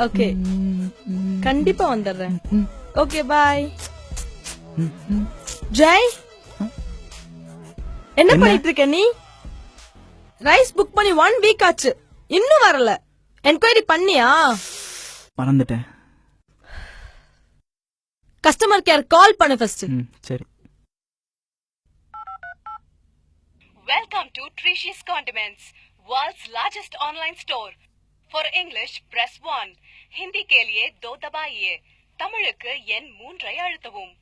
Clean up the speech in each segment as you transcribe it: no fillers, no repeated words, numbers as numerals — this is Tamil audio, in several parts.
ஓகே கண்டிப்பா வந்துடுறேன். Okay bye. ஜெய் என்ன பண்ணிட்டு இருக்க நீ? ரைஸ் புக் பண்ணி 1 வீக் ஆச்சு, இன்னும் வரல. என்கொயரி பண்ணியா? மறந்துட்டேன். கஸ்டமர் கேர் கால் பண்ணு ஃபர்ஸ்ட். சரி. Welcome to Tricious Condiments, world's largest online store. For English, press 1. Hindi के लिए 2 दबाइए. தமிழுக்கு எண் 3 ஐ அழுத்தவும்.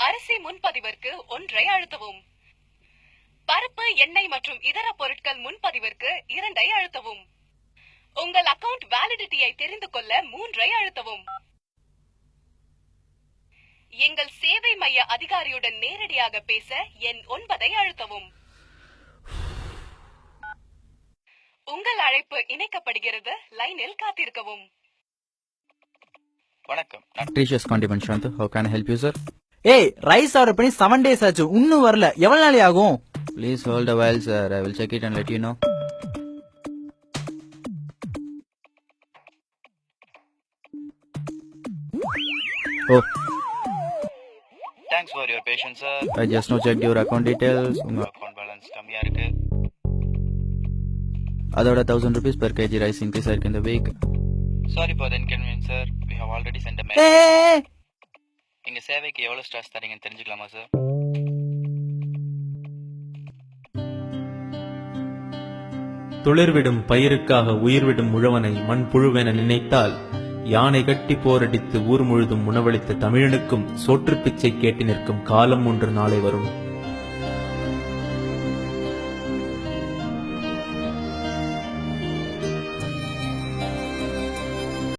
அரிசி முன்பதிவிற்கு 1 ஐ அழுத்தவும். பருப்பு, எண்ணெய் மற்றும் இதர பொருட்கள் முன்பதிவிற்கு 2 ஐ அழுத்தவும். உங்கள் அக்கவுண்ட் வேலிடிட்டியை தெரிந்து கொள்ள 3 ஐ அழுத்தவும். எங்கள் சேவை மைய அதிகாரியுடன் நேரடியாக பேச எண் 9 ஐ அழுத்தவும். உங்கள் அழைப்பு இணைக்கப்படுகிறது, லைனில் காத்திருக்கவும். வணக்கம், நான் ட்ரீஷியஸ் condiment Sandhu. How can I help you, sir? ஏய், ரைஸ் ஆர்டர் பண்ணி 7 days ஆச்சு, இன்னும் வரல. எவ்வளவு நாளே ஆகும்? Please hold a while, sir. I will check it and let you know. Oh. Thanks for your patience, sir. I just now checked your account details. உங்க account balance கம்மியா இருக்கு. அதோட 1000 rupees per kg rice increase ஆயிருக்கு இந்த week. Sorry for the inconvenience, sir. We have already sent a mail. எங்க சேவைக்கு எவ்வளவு ஸ்டார்ஸ் தரீங்கன்னு தெரிஞ்சுக்கலாமா சார்? துளிர்விடும் பயிருக்காக உயிர்விடும் உழவனை மண் புழுவென நினைத்தால், யானை கட்டி போரடித்து ஊர் முழுதும் உணவளித்த தமிழனுக்கும் சோற்று பிச்சை கேட்டு நிற்கும் காலம் ஒன்று நாளை வரும்.